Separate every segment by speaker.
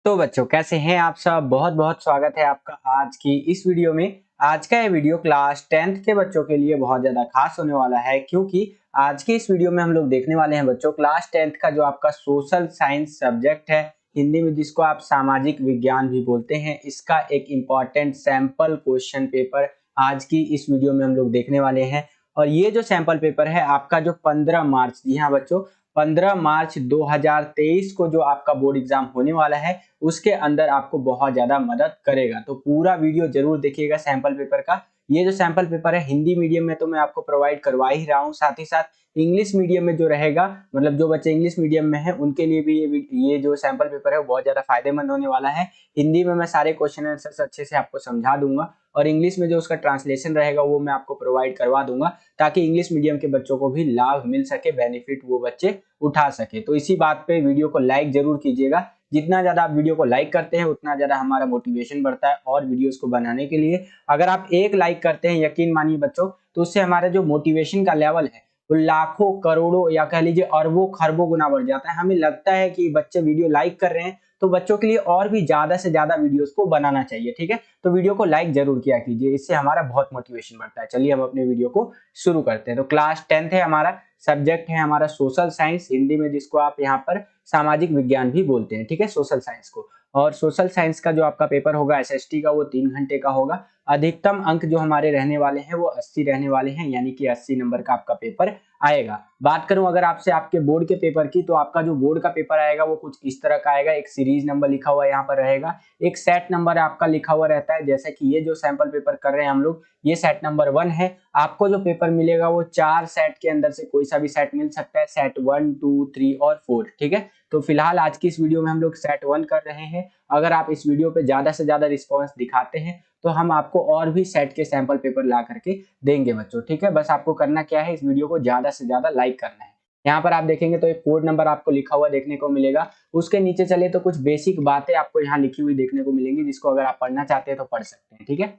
Speaker 1: तो बच्चों कैसे हैं आप सब। बहुत बहुत स्वागत है आपका आज की इस वीडियो में। आज का ये वीडियो क्लास 10th के बच्चों के लिए बहुत ज़्यादा खास होने वाला है, क्योंकि आज की इस वीडियो में हम लोग देखने वाले हैं बच्चों क्लास 10th का जो आपका सोशल साइंस सब्जेक्ट है, हिंदी में जिसको आप सामाजिक विज्ञान भी बोलते हैं, इसका एक इम्पॉर्टेंट सैंपल क्वेश्चन पेपर आज की इस वीडियो में हम लोग देखने वाले हैं। और ये जो सैंपल पेपर है आपका जो 15 मार्च, जी हाँ बच्चों, 15 मार्च 2023 को जो आपका बोर्ड एग्जाम होने वाला है उसके अंदर आपको बहुत ज्यादा मदद करेगा। तो पूरा वीडियो जरूर देखिएगा सैंपल पेपर का। ये जो सैंपल पेपर है हिंदी मीडियम में तो मैं आपको प्रोवाइड करवा ही रहा हूँ, साथ ही साथ इंग्लिश मीडियम में जो रहेगा, मतलब जो बच्चे इंग्लिश मीडियम में है उनके लिए भी ये जो सैंपल पेपर है वो बहुत ज्यादा फायदेमंद होने वाला है। हिंदी में मैं सारे क्वेश्चन आंसर्स अच्छे से आपको समझा दूंगा और इंग्लिश में जो उसका ट्रांसलेशन रहेगा वो मैं आपको प्रोवाइड करवा दूंगा, ताकि इंग्लिश मीडियम के बच्चों को भी लाभ मिल सके, बेनिफिट वो बच्चे उठा सके। तो इसी बात पे वीडियो को लाइक जरूर कीजिएगा। जितना ज्यादा आप वीडियो को लाइक करते हैं उतना ज्यादा हमारा मोटिवेशन बढ़ता है और वीडियोस को बनाने के लिए। अगर आप एक लाइक करते हैं, यकीन मानिए बच्चों, तो उससे हमारा जो मोटिवेशन का लेवल है वो लाखों करोड़ों या कह लीजिए अरबों खरबों गुना बढ़ जाता है। हमें लगता है कि बच्चे वीडियो लाइक कर रहे हैं तो बच्चों के लिए और भी ज्यादा से ज्यादा वीडियोस को बनाना चाहिए। ठीक है, तो वीडियो को लाइक जरूर किया कीजिए, इससे हमारा बहुत मोटिवेशन बढ़ता है। चलिए हम अपने वीडियो को शुरू करते हैं। तो क्लास 10th है, हमारा सब्जेक्ट है हमारा सोशल साइंस, हिंदी में जिसको आप यहाँ पर सामाजिक विज्ञान भी बोलते हैं। ठीक है, सोशल साइंस को। और सोशल साइंस का जो आपका पेपर होगा एसएसटी का, वो 3 घंटे का होगा। अधिकतम अंक जो हमारे रहने वाले हैं वो 80 रहने वाले हैं, यानी कि 80 नंबर का आपका पेपर आएगा। बात करूं अगर आपसे आपके बोर्ड के पेपर की, तो आपका जो बोर्ड का पेपर आएगा वो कुछ इस तरह का आएगा। एक सीरीज नंबर लिखा हुआ यहाँ पर रहेगा, एक सेट नंबर आपका लिखा हुआ रहता है। जैसे कि ये जो सैंपल पेपर कर रहे हैं हम लोग, ये सेट नंबर 1 है। आपको जो पेपर मिलेगा वो 4 सेट के अंदर से कोई सा भी सेट मिल सकता है, सेट 1, 2, 3 और 4। ठीक है, तो फिलहाल आज की इस वीडियो में हम लोग सेट 1 कर रहे हैं। अगर आप इस वीडियो पे ज्यादा से ज्यादा रिस्पॉन्स दिखाते हैं तो हम आपको और भी सेट के सैंपल पेपर ला करके देंगे बच्चों। ठीक है, बस आपको करना क्या है, इस वीडियो को ज्यादा से ज्यादा लाइक करना है। यहाँ पर आप देखेंगे तो एक कोड नंबर आपको लिखा हुआ देखने को मिलेगा। उसके नीचे चले तो कुछ बेसिक बातें आपको यहाँ लिखी हुई देखने को मिलेंगी, जिसको अगर आप पढ़ना चाहते हैं तो पढ़ सकते हैं। ठीक है,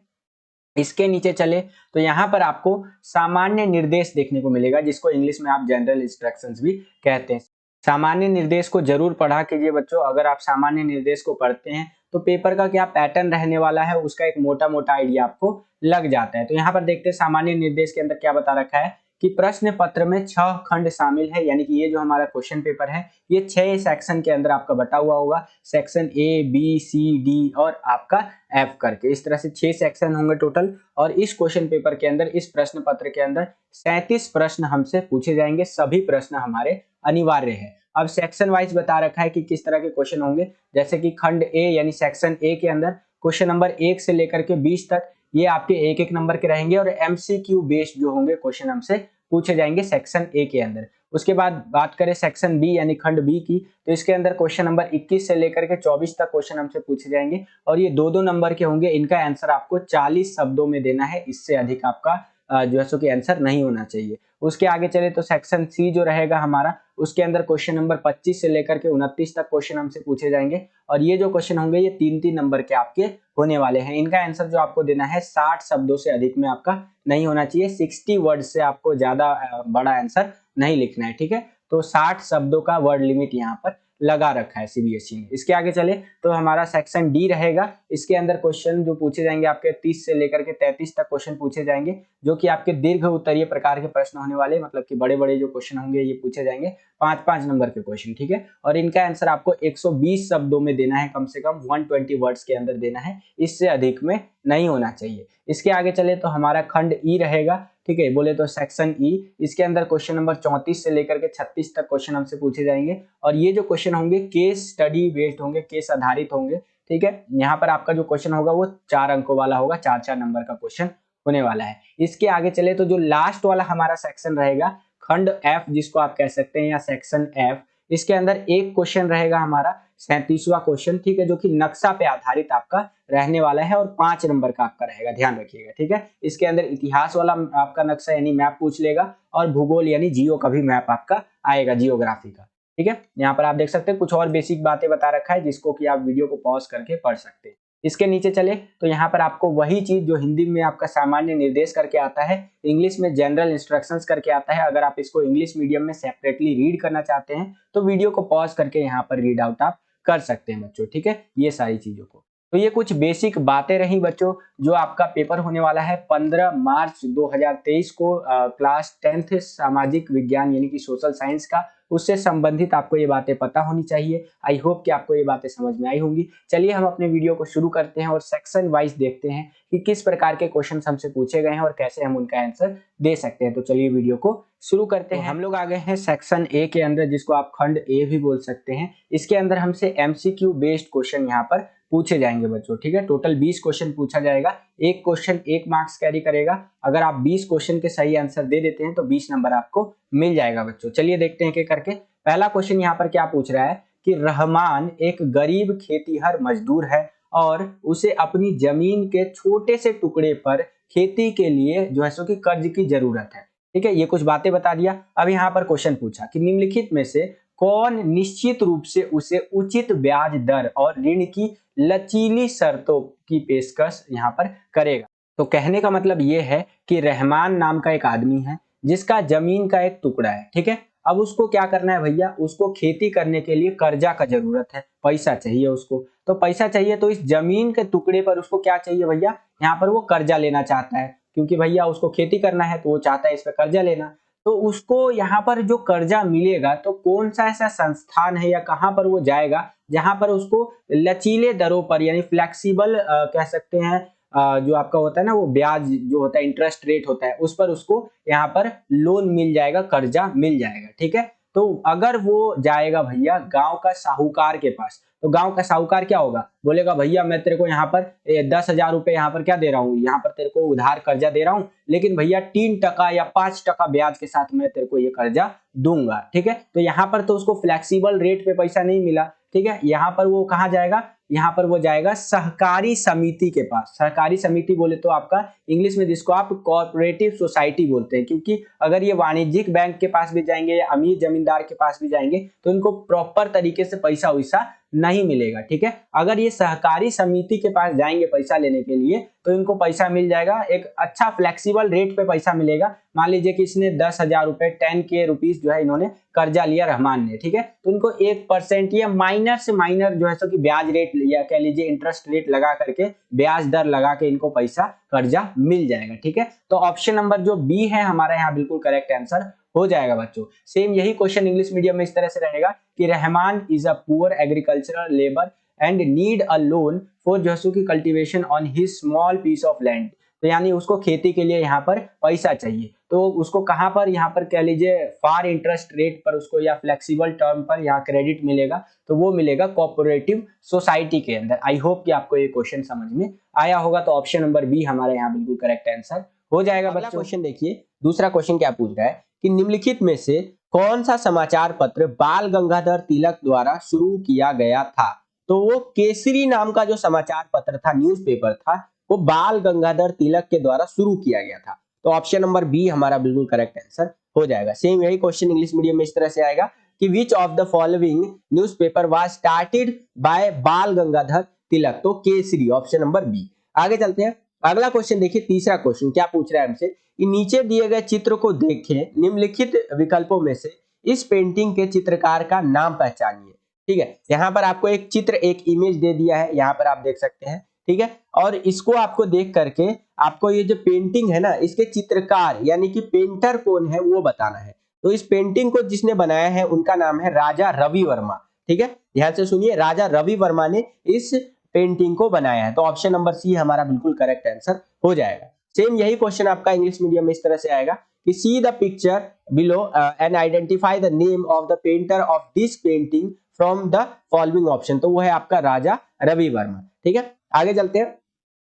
Speaker 1: इसके नीचे चले तो यहाँ पर आपको सामान्य निर्देश देखने को मिलेगा, जिसको इंग्लिश में आप जनरल इंस्ट्रक्शंस भी कहते हैं। सामान्य निर्देश को जरूर पढ़ा कीजिए बच्चों। अगर आप सामान्य निर्देश को पढ़ते हैं तो पेपर का क्या पैटर्न रहने वाला है उसका एक मोटा मोटा आइडिया आपको लग जाता है। तो यहाँ पर देखते हैं सामान्य निर्देश के अंदर क्या बता रखा है कि प्रश्न पत्र में 6 खंड शामिल है, यानी कि ये जो हमारा क्वेश्चन पेपर है ये 6 सेक्शन के अंदर आपका बटा हुआ होगा। Section A, B, C, D और आपका एफ करके, इस तरह से 6 सेक्शन होंगे टोटल। और इस क्वेश्चन पेपर के अंदर, इस प्रश्न पत्र के अंदर 37 प्रश्न हमसे पूछे जाएंगे। सभी प्रश्न हमारे अनिवार्य है। अब सेक्शन वाइज बता रखा है कि किस तरह के क्वेश्चन होंगे। जैसे कि खंड ए यानी सेक्शन ए के अंदर क्वेश्चन नंबर 1 से लेकर के 20 तक ये आपके एक एक नंबर के रहेंगे और एमसीक्यू बेस्ड जो होंगे क्वेश्चन हमसे पूछे जाएंगे सेक्शन ए के अंदर। उसके बाद बात करें सेक्शन बी यानी खंड बी की, तो इसके अंदर क्वेश्चन नंबर 21 से लेकर के 24 तक क्वेश्चन हमसे पूछे जाएंगे और ये दो दो नंबर के होंगे। इनका आंसर आपको 40 शब्दों में देना है, इससे अधिक आपका जो है सो कि आंसर नहीं होना चाहिए। उसके आगे चले तो सेक्शन सी जो रहेगा हमारा, उसके अंदर क्वेश्चन नंबर 25 से लेकर के 29 तक क्वेश्चन हमसे पूछे जाएंगे और ये जो क्वेश्चन होंगे ये 3-3 नंबर के आपके होने वाले हैं। इनका आंसर जो आपको देना है 60 शब्दों से अधिक में आपका नहीं होना चाहिए। 60 वर्ड से आपको ज्यादा बड़ा आंसर नहीं लिखना है। ठीक है, तो 60 शब्दों का वर्ड लिमिट यहाँ पर लगा रखा है सीबीएसई ने। इसके आगे चले तो हमारा सेक्शन डी रहेगा। इसके अंदर क्वेश्चन जो पूछे जाएंगे आपके 30 से लेकर के 33 तक क्वेश्चन पूछे जाएंगे, जो कि आपके दीर्घ उत्तरीय प्रकार के प्रश्न होने वाले, मतलब कि बड़े बड़े जो क्वेश्चन होंगे ये पूछे जाएंगे, 5-5 नंबर के क्वेश्चन। ठीक है, और इनका आंसर आपको 120 शब्दों में देना है, कम से कम 120 वर्ड्स के अंदर देना है, इससे अधिक में नहीं होना चाहिए। इसके आगे चले तो हमारा खंड ई रहेगा। ठीक है, बोले तो सेक्शन ई, इसके अंदर क्वेश्चन नंबर 34 से लेकर के 36 तक क्वेश्चन हमसे पूछे जाएंगे और ये जो क्वेश्चन होंगे केस स्टडी बेस्ड होंगे, केस आधारित होंगे। ठीक है, यहाँ पर आपका जो क्वेश्चन होगा वो 4 अंकों वाला होगा, 4-4 नंबर का क्वेश्चन होने वाला है। इसके आगे चले तो जो लास्ट वाला हमारा सेक्शन रहेगा, खंड एफ जिसको आप कह सकते हैं या सेक्शन एफ, इसके अंदर एक क्वेश्चन रहेगा हमारा 37वां क्वेश्चन। ठीक है, जो कि नक्शा पे आधारित आपका रहने वाला है और 5 नंबर का आपका रहेगा, ध्यान रखिएगा। ठीक है, इसके अंदर इतिहास वाला आपका नक्शा यानी मैप पूछ लेगा और भूगोल यानी जियो का भी मैप आपका आएगा, जियोग्राफी का। ठीक है, यहाँ पर आप देख सकते हैं कुछ और बेसिक बातें बता रखा है, जिसको कि आप वीडियो को पॉज करके पढ़ सकते हैं। इसके नीचे चले तो यहाँ पर आपको वही चीज जो हिंदी में आपका सामान्य निर्देश करके आता है, इंग्लिश में जनरल इंस्ट्रक्शंस करके आता है। अगर आप इसको इंग्लिश मीडियम में सेपरेटली रीड करना चाहते हैं तो वीडियो को पॉज करके यहाँ पर रीड आउट आप कर सकते हैं बच्चों, ठीक है, ये सारी चीजों को। तो ये कुछ बेसिक बातें रही बच्चों, जो आपका पेपर होने वाला है 15 मार्च 2023 को क्लास 10th सामाजिक विज्ञान यानी कि सोशल साइंस का, उससे संबंधित आपको ये बातें पता होनी चाहिए। आई होप कि आपको ये बातें समझ में आई होंगी। चलिए हम अपने वीडियो को शुरू करते हैं और सेक्शन वाइज देखते हैं कि किस प्रकार के क्वेश्चन हमसे पूछे गए हैं और कैसे हम उनका आंसर दे सकते हैं। तो चलिए वीडियो को शुरू करते हैं। हम लोग आ गए हैं सेक्शन ए के अंदर, जिसको आप खंड ए भी बोल सकते हैं। इसके अंदर हमसे एमसीक्यू बेस्ड क्वेश्चन यहाँ पर पूछे जाएंगे बच्चों, ठीक है। टोटल 20 क्वेश्चन पूछा जाएगा, एक क्वेश्चन 1 मार्क्स कैरी करेगा। अगर आप 20 क्वेश्चन के सही आंसर दे देते हैं तो 20 नंबर आपको मिल जाएगा बच्चों। चलिए देखते हैं कि करके। पहला क्वेश्चन यहाँ पर क्या पूछ रहा है कि रहमान एक गरीब खेतीहर मजदूर है और उसे अपनी जमीन के छोटे से टुकड़े पर खेती के लिए जो है सो कि कर्ज की जरूरत है, ठीक है। ये कुछ बातें बता दिया। अब यहाँ पर क्वेश्चन पूछा कि निम्नलिखित में से कौन निश्चित रूप से उसे उचित ब्याज दर और ऋण की लचीली शर्तों की पेशकश यहाँ पर करेगा। तो कहने का मतलब ये है कि रहमान नाम का एक आदमी है जिसका जमीन का एक टुकड़ा है, ठीक है। अब उसको क्या करना है भैया, उसको खेती करने के लिए कर्जा का जरूरत है, पैसा चाहिए उसको। तो पैसा चाहिए तो इस जमीन के टुकड़े पर उसको क्या चाहिए भैया, यहाँ पर वो कर्जा लेना चाहता है, क्योंकि भैया उसको खेती करना है तो वो चाहता है इस पर कर्जा लेना। तो उसको यहाँ पर जो कर्जा मिलेगा तो कौन सा ऐसा संस्थान है या कहाँ पर वो जाएगा जहां पर उसको लचीले दरों पर यानी फ्लेक्सिबल कह सकते हैं, जो आपका होता है ना वो ब्याज जो होता है इंटरेस्ट रेट होता है उस पर उसको यहाँ पर लोन मिल जाएगा, कर्जा मिल जाएगा, ठीक है। तो अगर वो जाएगा भैया गांव का साहूकार के पास, तो गांव का साहूकार क्या होगा, बोलेगा भैया मैं तेरे को यहाँ पर 10,000 रुपए यहाँ पर क्या दे रहा हूँ, यहाँ पर तेरे को उधार कर्जा दे रहा हूँ, लेकिन भैया 3% या 5% ब्याज के साथ मैं तेरे को ये कर्जा दूंगा, ठीक है। तो यहाँ पर तो उसको फ्लेक्सिबल रेट पे पैसा नहीं मिला, ठीक है। यहाँ पर वो कहाँ जाएगा, यहाँ पर वो जाएगा सहकारी समिति के पास। सहकारी समिति बोले तो आपका इंग्लिश में जिसको आप कोऑपरेटिव सोसाइटी बोलते हैं, क्योंकि अगर ये वाणिज्यिक बैंक के पास भी जाएंगे या अमीर जमींदार के पास भी जाएंगे तो इनको प्रॉपर तरीके से पैसा वैसा नहीं मिलेगा, ठीक है। अगर ये सहकारी समिति के पास जाएंगे पैसा लेने के लिए तो इनको पैसा मिल जाएगा, एक अच्छा फ्लेक्सिबल रेट पे पैसा मिलेगा। मान लीजिए कि इसने 10,000 रुपए 10K रुपीज जो है इन्होंने कर्जा लिया रहमान ने, ठीक है। तो इनको 1% या माइनर से माइनर जो है सो कि ब्याज रेट या कह लीजिए इंटरेस्ट रेट लगा करके ब्याज दर लगा के इनको पैसा कर्जा मिल जाएगा, ठीक है। तो ऑप्शन नंबर जो बी है हमारा यहाँ बिल्कुल करेक्ट आंसर हो जाएगा बच्चों। सेम यही क्वेश्चन इंग्लिश मीडियम में इस तरह से रहेगा कि Rahman is a poor agricultural labour and need a loan for जसू की cultivation on his small piece of land. तो यानी उसको खेती के लिए यहाँ पर पैसा चाहिए, तो उसको कहाँ पर यहाँ पर कह लीजिए फार इंटरेस्ट रेट पर उसको या फ्लेक्सिबल टर्म पर यहाँ क्रेडिट मिलेगा, तो वो मिलेगा कोऑपरेटिव सोसाइटी के अंदर। आई होप कि आपको ये क्वेश्चन समझ में आया होगा। तो ऑप्शन नंबर बी हमारे यहाँ बिल्कुल करेक्ट आंसर हो जाएगा बच्चों। क्वेश्चन देखिए, दूसरा क्वेश्चन क्या पूछ रहा है कि निम्नलिखित में से कौन सा समाचार पत्र बाल गंगाधर तिलक द्वारा शुरू किया गया था। तो वो केसरी नाम का जो समाचार पत्र था, न्यूज़पेपर था, वो बाल गंगाधर तिलक के द्वारा शुरू किया गया था। तो ऑप्शन नंबर बी हमारा बिल्कुल करेक्ट आंसर हो जाएगा। सेम यही क्वेश्चन इंग्लिश मीडियम में इस तरह से आएगा कि which of the following newspaper was started by बाल गंगाधर तिलक। तो केसरी, ऑप्शन नंबर बी। आगे चलते हैं, अगला क्वेश्चन देखिए, तीसरा क्वेश्चन क्या पूछ रहा है हमसे कि नीचे दिए गए चित्र को देखें, निम्नलिखित विकल्पों में से इस पेंटिंग के चित्रकार का नाम पहचानिए। ठीक है, यहाँ पर आपको एक चित्र, एक इमेज दे दिया है, यहाँ पर आप देख सकते हैं, ठीक है। और इसको आपको देख करके आपको ये जो पेंटिंग है ना, इसके चित्रकार यानी कि पेंटर कौन है वो बताना है। तो इस पेंटिंग को जिसने बनाया है उनका नाम है राजा रवि वर्मा, ठीक है। ध्यान से सुनिए, राजा रवि वर्मा ने इस पेंटिंग को बनाया है। तो ऑप्शन नंबर सी हमारा बिल्कुल करेक्ट आंसर हो जाएगा। सेम यही क्वेश्चन आपका इंग्लिश मीडियम में इस तरह से आएगा कि see the picture below and identify the name of the painter of this painting from the following option. तो वो है आपका राजा रवि वर्मा, ठीक है। आगे चलते हैं,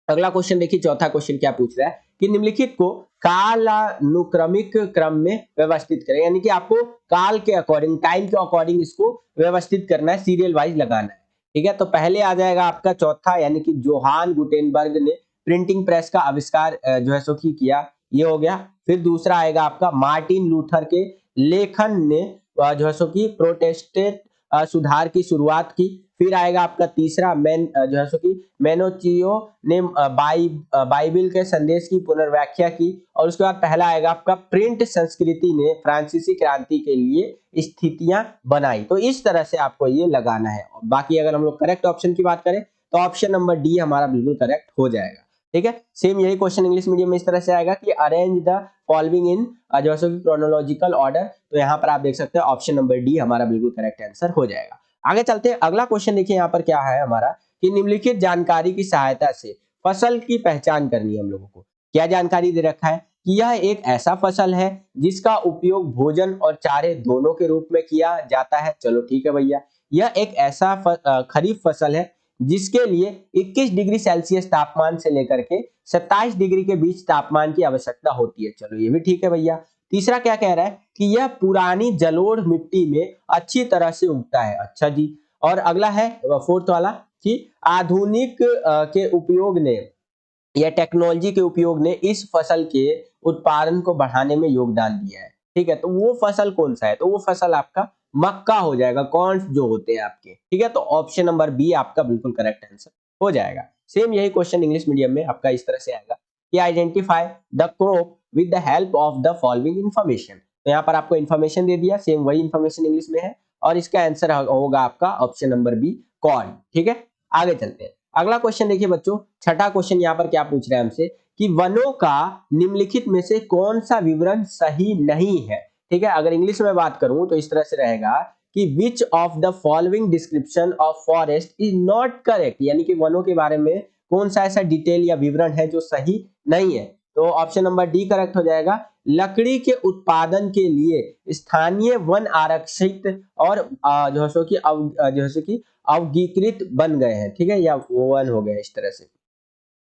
Speaker 1: अगला क्वेश्चन देखिए, चौथा क्वेश्चन क्या पूछ रहा है कि निम्नलिखित को कालानुक्रमिक क्रम में व्यवस्थित करें, यानी कि आपको काल के अकॉर्डिंग, टाइम के अकॉर्डिंग इसको व्यवस्थित करना है, सीरियल वाइज लगाना है, ठीक है। तो पहले आ जाएगा आपका चौथा, यानी कि जोहान गुटेनबर्ग ने प्रिंटिंग प्रेस का आविष्कार जो है सो किया, ये हो गया। फिर दूसरा आएगा आपका मार्टिन लूथर के लेखन ने जो है सो कि सुधार की शुरुआत की। फिर आएगा आपका तीसरा जो है सो कि मेनोचियो ने बाइबिल के संदेश की पुनर्व्याख्या की। और उसके बाद पहला आएगा आपका प्रिंट संस्कृति ने फ्रांसीसी क्रांति के लिए स्थितियां बनाई। तो इस तरह से आपको ये लगाना है। बाकी अगर हम लोग करेक्ट ऑप्शन की बात करें तो ऑप्शन नंबर डी हमारा बिल्कुल करेक्ट हो जाएगा। ठीक है, सेम यही क्वेश्चन इंग्लिश मीडियम में इस तरह से आएगा कि अरेंज द फॉलोइंग इन जो है क्रोनोलॉजिकल ऑर्डर। तो यहाँ पर आप देख सकते हैं ऑप्शन नंबर डी हमारा बिल्कुल करेक्ट आंसर हो जाएगा। आगे चलते हैं, अगला क्वेश्चन देखिए यहाँ पर क्या है हमारा कि निम्नलिखित जानकारी की सहायता से फसल की पहचान करनी है हम लोगों को। क्या जानकारी दे रखा है कि यह एक ऐसा फसल है जिसका उपयोग भोजन और चारे दोनों के रूप में किया जाता है। चलो ठीक है भैया, यह एक ऐसा खरीफ फसल है जिसके लिए 21 डिग्री सेल्सियस तापमान से लेकर के 27 डिग्री के बीच तापमान की आवश्यकता होती है। चलो ये भी ठीक है भैया। तीसरा क्या कह रहा है कि यह पुरानी जलोढ़ मिट्टी में अच्छी तरह से उगता है। अच्छा जी। और अगला है फोर्थ वाला कि आधुनिक के उपयोग ने या टेक्नोलॉजी के उपयोग ने इस फसल के उत्पादन को बढ़ाने में योगदान दिया है। ठीक है, तो वो फसल कौन सा है? तो वो फसल आपका मक्का हो जाएगा, कॉर्न जो होते हैं आपके। ठीक है, तो ऑप्शन नंबर बी आपका बिल्कुल करेक्ट आंसर हो जाएगा। सेम यही क्वेश्चन इंग्लिश मीडियम में आपका इस तरह से आएगा कि identify the crop with the help of the following information. तो यहाँ पर आपको इन्फॉर्मेशन दे दिया, सेम वही इन्फॉर्मेशन इंग्लिश में है और इसका आंसर होगा आपका ऑप्शन नंबर बी कॉर्न। ठीक है, आगे चलते हैं। अगला क्वेश्चन देखिए बच्चों, छठा क्वेश्चन यहाँ पर क्या पूछ रहे हैं हमसे कि वनों का निम्नलिखित में से कौन सा विवरण सही नहीं है। ठीक है, अगर इंग्लिश में बात करूं तो इस तरह से रहेगा कि which of the following description of forest is not correct, यानी कि वनों के बारे में कौन सा ऐसा डिटेल या विवरण है जो सही नहीं है। तो ऑप्शन नंबर डी करेक्ट हो जाएगा। लकड़ी के उत्पादन के लिए स्थानीय वन आरक्षित और जो है कि अवगीकृत बन गए हैं। ठीक है, या वन हो गए इस तरह से।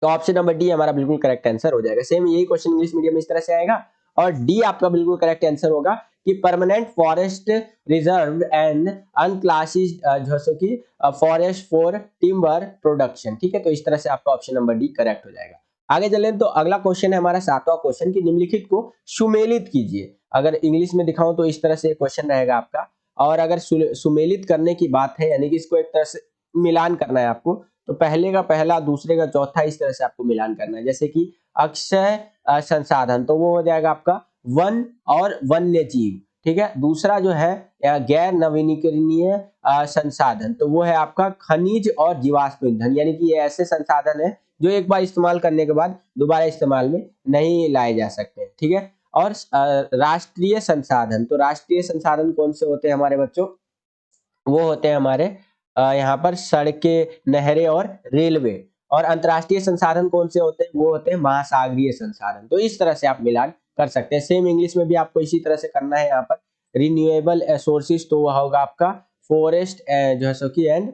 Speaker 1: तो ऑप्शन नंबर डी हमारा बिल्कुल करेक्ट आंसर हो जाएगा। सेम यही क्वेश्चन इंग्लिश मीडियम में इस तरह से आएगा और डी आपका बिल्कुल करेक्ट आंसर होगा कि permanent forest reserve and unclassified जो कि फॉरेस्ट फॉर टिम्बर प्रोडक्शन। ठीक है, तो इस तरह से आपका ऑप्शन नंबर डी करेक्ट हो जाएगा। आगे चलें तो अगला क्वेश्चन है हमारा सातवां क्वेश्चन कि निम्नलिखित को सुमेलित कीजिए। अगर इंग्लिश में दिखाऊं तो इस तरह से क्वेश्चन रहेगा आपका। और अगर सुमेलित करने की बात है यानी कि इसको एक तरह से मिलान करना है आपको, तो पहले का पहला, दूसरे का चौथा, इस तरह से आपको मिलान करना है। जैसे कि अक्षय संसाधन, तो वो हो जाएगा आपका वन और वन्य जीव। ठीक है, दूसरा जो है गैर नवीनीकरणीय संसाधन, तो वो है आपका खनिज और जीवाश्म ईंधन, यानी कि ये ऐसे संसाधन है जो एक बार इस्तेमाल करने के बाद दोबारा इस्तेमाल में नहीं लाए जा सकते। ठीक है, और राष्ट्रीय संसाधन, तो राष्ट्रीय संसाधन कौन से होते हैं हमारे बच्चों? वो होते हैं हमारे यहाँ पर सड़कें, नहरें और रेलवे। और अंतर्राष्ट्रीय संसाधन कौन से होते हैं? वो होते हैं महासागरीय संसाधन। तो इस तरह से आप मिलान कर सकते हैं। सेम इंग्लिश में भी आपको इसी तरह से करना है। यहाँ पर रिन्यूएबल सोर्सेज, तो वह होगा आपका फॉरेस्ट जो है सो की एंड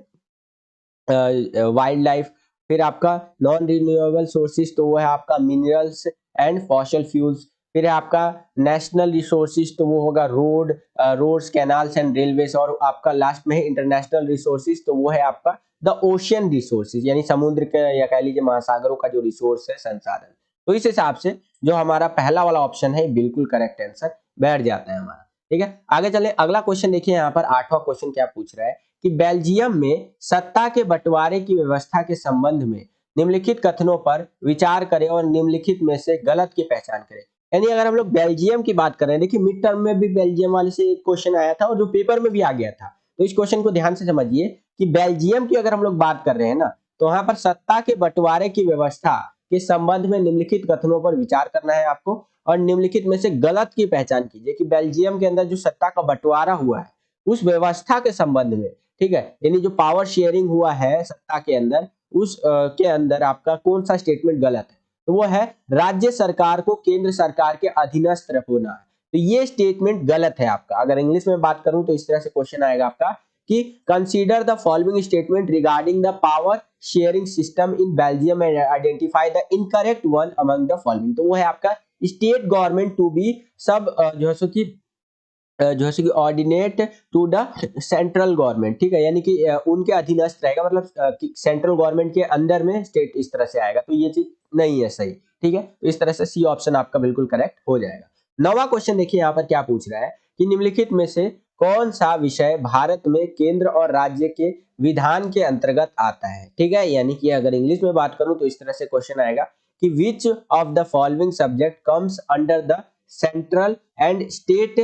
Speaker 1: वाइल्ड लाइफ। फिर आपका नॉन रिन्यूएबल सोर्सेज, तो वो है आपका मिनरल्स एंड फॉसिल फ्यूल्स। फिर है आपका नेशनल रिसोर्सेज, तो वो होगा रोड्स, कैनाल्स एंड रेलवेज। और आपका लास्ट में है इंटरनेशनल रिसोर्सेज, तो वो है आपका द ओशियन रिसोर्सेज, यानी समुद्र के या कह लीजिए महासागरों का जो रिसोर्स है, संसाधन। तो इस हिसाब से जो हमारा पहला वाला ऑप्शन है बिल्कुल करेक्ट आंसर बैठ जाता है हमारा। ठीक है, आगे चले। अगला क्वेश्चन देखिए यहाँ पर आठवां क्वेश्चन क्या पूछ रहा है कि बेल्जियम में सत्ता के बंटवारे की व्यवस्था के संबंध में निम्नलिखित कथनों पर विचार करें और निम्नलिखित में से गलत की पहचान करें। यानी अगर हम लोग बेल्जियम की बात कर रहे हैं, देखिए मिड टर्म में भी बेल्जियम वाले से एक क्वेश्चन आया था और जो पेपर में भी आ गया था। तो इस क्वेश्चन को ध्यान से समझिए कि बेल्जियम की अगर हम लोग बात कर रहे हैं ना, तो वहां पर सत्ता के बंटवारे की व्यवस्था के संबंध में निम्नलिखित कथनों पर विचार करना है आपको और निम्नलिखित में से गलत की पहचान कीजिए कि बेल्जियम के अंदर जो सत्ता का बंटवारा हुआ है उस व्यवस्था के संबंध में। ठीक है, यानी जो पावर शेयरिंग हुआ है सत्ता के अंदर, उस के अंदर आपका कौन सा स्टेटमेंट गलत है? तो वो है राज्य सरकार को केंद्र सरकार के अधीनस्थ होना है। तो ये स्टेटमेंट गलत है आपका। अगर इंग्लिश में बात करूं तो इस तरह से क्वेश्चन आएगा आपका कि consider the following statement regarding the power sharing system in Belgium and identify the incorrect one among the following. तो वो है आपका स्टेट गवर्नमेंट टू बी सब जो है कि ordinate to the central government. ठीक है, यानी कि उनके अधीनस्थ रहेगा, मतलब सेंट्रल गवर्नमेंट के अंदर में स्टेट, इस तरह से आएगा। तो ये चीज नहीं है सही। ठीक है, तो इस तरह से सी ऑप्शन आपका बिल्कुल करेक्ट हो जाएगा। नौवां क्वेश्चन देखिए यहाँ पर क्या पूछ रहा है कि निम्नलिखित में से
Speaker 2: कौन सा विषय भारत में केंद्र और राज्य के विधान के अंतर्गत आता है। ठीक है, यानी कि अगर इंग्लिश में बात करूं तो इस तरह से क्वेश्चन आएगा कि which of the following subject comes under the central and state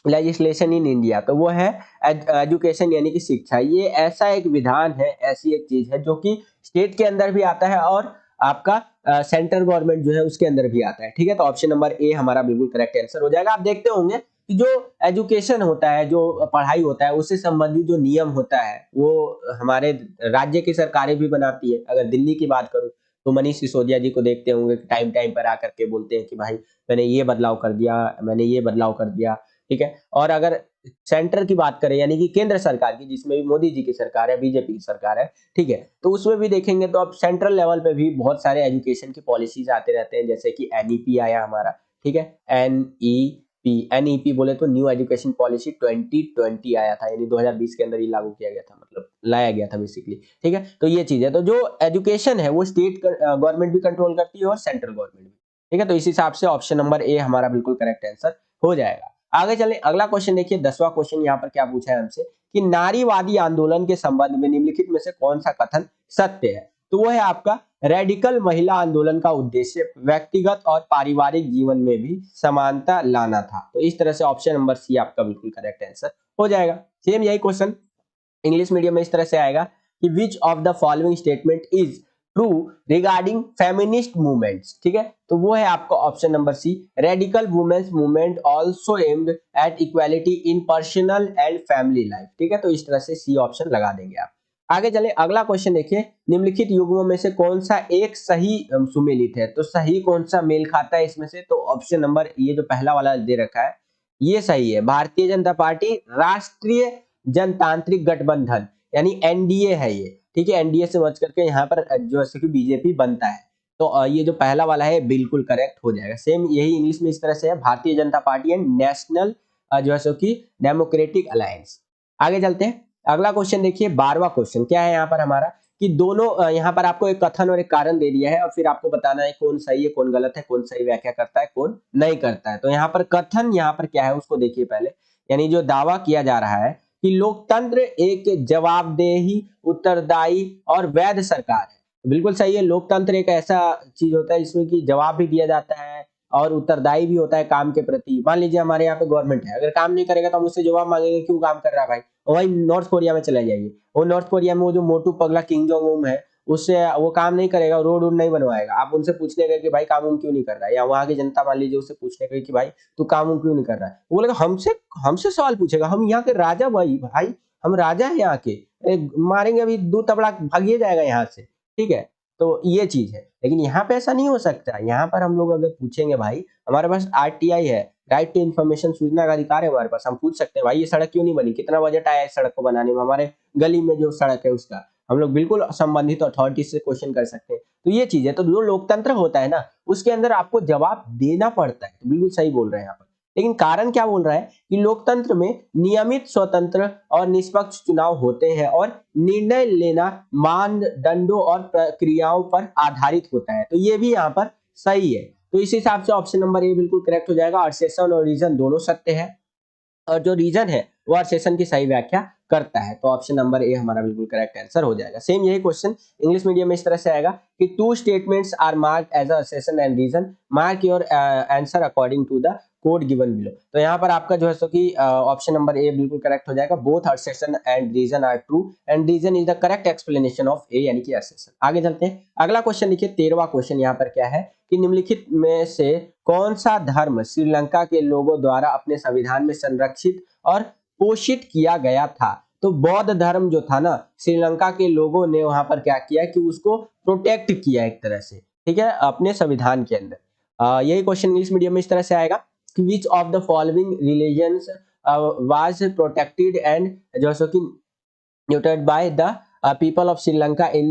Speaker 2: legislation in India. तो वो है एजुकेशन यानी कि शिक्षा। ये ऐसा एक विधान है, ऐसी एक चीज है जो कि स्टेट के अंदर भी आता है और आपका सेंट्रल गवर्नमेंट जो है उसके अंदर भी आता है। ठीक है, तो ऑप्शन नंबर ए हमारा बिल्कुल करेक्ट आंसर हो जाएगा। आप देखते होंगे कि जो एजुकेशन होता है, जो पढ़ाई होता है, उससे संबंधित जो नियम होता है वो हमारे राज्य की सरकारें भी बनाती है। अगर दिल्ली की बात करूं तो मनीष सिसोदिया जी को देखते होंगे कि टाइम टाइम पर आकर के बोलते हैं कि भाई मैंने ये बदलाव कर दिया, मैंने ये बदलाव कर दिया। ठीक है, और अगर सेंटर की बात करें यानी कि केंद्र सरकार की, जिसमें भी मोदी जी की सरकार है, बीजेपी की सरकार है, ठीक है, तो उसमें भी देखेंगे तो अब सेंट्रल लेवल पे भी बहुत सारे एजुकेशन की पॉलिसीज आते रहते हैं, जैसे कि एनईपी आया हमारा। ठीक है, एनईपी बोले तो न्यू एजुकेशन पॉलिसी 2020 आया था, यानी 2020 के अंदर ये लागू किया गया था, मतलब लाया गया था बेसिकली। ठीक है, तो ये चीज है। तो जो एजुकेशन है वो स्टेट गवर्नमेंट भी कंट्रोल करती है और सेंट्रल गवर्नमेंट भी। ठीक है, तो इस हिसाब से ऑप्शन नंबर ए हमारा बिल्कुल करेक्ट आंसर हो जाएगा। आगे चले, अगला क्वेश्चन देखिए, 10वां क्वेश्चन यहाँ पर क्या पूछा है हमसे कि नारीवादी आंदोलन के संबंध में निम्नलिखित में से कौन सा कथन सत्य है। तो वो है आपका रेडिकल महिला आंदोलन का उद्देश्य व्यक्तिगत और पारिवारिक जीवन में भी समानता लाना था। तो इस तरह से ऑप्शन नंबर सी आपका बिल्कुल करेक्ट आंसर हो जाएगा। सेम यही क्वेश्चन इंग्लिश मीडियम में इस तरह से आएगा कि which of the following statement is true regarding feminist movements. ठीक है, तो वो है आपका option number C, radical women's movement also aimed at equality in personal and family life. ठीक है, तो इस तरह से सी ऑप्शन लगा देंगे आप। आगे चले, अगला क्वेश्चन देखिए, निम्नलिखित युग्मों में से कौन सा एक सही सुमेलित है। तो सही कौन सा मेल खाता है इसमें से, तो ऑप्शन नंबर ये जो पहला वाला दे रखा है ये सही है, भारतीय जनता पार्टी राष्ट्रीय जनतांत्रिक गठबंधन यानी एनडीए है ये। ठीक है, एनडीए से बच करके यहाँ पर जो है कि बीजेपी बनता है। तो ये जो पहला वाला है बिल्कुल करेक्ट हो जाएगा। सेम यही इंग्लिश में इस तरह से है, Bharatiya Janata party and national जो है कि डेमोक्रेटिक अलायंस। आगे चलते हैं, अगला क्वेश्चन देखिए, 12वां क्वेश्चन क्या है यहाँ पर हमारा कि दोनों यहाँ पर आपको एक कथन और एक कारण दे दिया है और फिर आपको बताना है कौन सही है कौन गलत है, कौन सही व्याख्या करता है कौन नहीं करता है। तो यहाँ पर कथन यहाँ पर क्या है उसको देखिए पहले, यानी जो दावा किया जा रहा है कि लोकतंत्र एक जवाबदेही, उत्तरदायी और वैध सरकार है। बिल्कुल सही है, लोकतंत्र एक ऐसा चीज होता है जिसमें कि जवाब भी दिया जाता है और उत्तरदायी भी होता है काम के प्रति। मान लीजिए हमारे यहाँ पे गवर्नमेंट है, अगर काम नहीं करेगा तो हम उससे जवाब मांगेंगे क्यों काम कर रहा है भाई। वही नॉर्थ कोरिया में चले जाइए, वो नॉर्थ कोरिया में वो जो मोटू पगला किंग जोंग उन है, उससे वो काम नहीं करेगा, रोड वोड नहीं बनवाएगा, आप उनसे पूछने गए कि भाई काम उम क्यों नहीं कर रहा है, या वहां की जनता मान लीजिए उससे पूछने गए कि भाई तू काम उम क्यों नहीं कर रहा है, वो बोलेगा हमसे हमसे सवाल पूछेगा, हम यहाँ के राजा भाई भाई हम राजा है यहाँ के, मारेंगे अभी दो तबला भागिए जाएगा यहाँ से। ठीक है, तो ये चीज है, लेकिन यहाँ पे ऐसा नहीं हो सकता। यहाँ पर हम लोग अगर पूछेंगे भाई, हमारे पास आरटीआई है, राइट टू इन्फॉर्मेशन, सूचना का अधिकार है हमारे पास, हम पूछ सकते हैं भाई ये सड़क क्यों नहीं बनी, कितना बजट आया इस सड़क को बनाने में, हमारे गली में जो सड़क है उसका हम लोग बिल्कुल संबंधित अथॉरिटी से क्वेश्चन कर सकते हैं। तो ये चीज है, तो जो लोकतंत्र होता है ना उसके अंदर आपको जवाब देना पड़ता है। तो बिल्कुल सही बोल रहे हैं यहाँ पर, लेकिन कारण क्या बोल रहा है कि लोकतंत्र में नियमित, स्वतंत्र और निष्पक्ष चुनाव होते हैं और निर्णय लेना मानदंडों और प्रक्रियाओं पर आधारित होता है। तो ये भी यहाँ पर सही है। तो इस हिसाब से ऑप्शन नंबर ए बिल्कुल करेक्ट हो जाएगा, और सेशन और रीजन दोनों सत्य है, और जो रीजन है वो सेशन की सही व्याख्या करता है। तो ऑप्शन नंबर ए हमारा बिल्कुल करेक्ट आंसर हो जाएगा। सेम यही क्वेश्चन इंग्लिश मीडियम में इस तरह से आएगा कि two statements are marked as assertion and reason, mark your answer according to the code given below. तो यहाँ पर आपका जो है सो कि ऑप्शन नंबर ए बिल्कुल करेक्ट हो जाएगा, both assertion and reason are true and reason is the correct explanation of A यानी कि assertion। आगे चलते हैं, अगला क्वेश्चन देखिए, 13वां क्वेश्चन यहाँ पर क्या है कि निम्नलिखित में से कौन सा धर्म श्रीलंका के लोगों द्वारा अपने संविधान में संरक्षित और पोषित किया गया था। तो बौद्ध धर्म जो था ना, श्रीलंका के लोगों ने वहां पर क्या किया कि उसको प्रोटेक्ट किया एक तरह से, ठीक है, अपने संविधान के अंदर। यही क्वेश्चन इंग्लिश मीडियम में इस तरह से आएगा कि which of the following religions was protected and जो सो कि न्यूटेड by the people of Sri Lanka in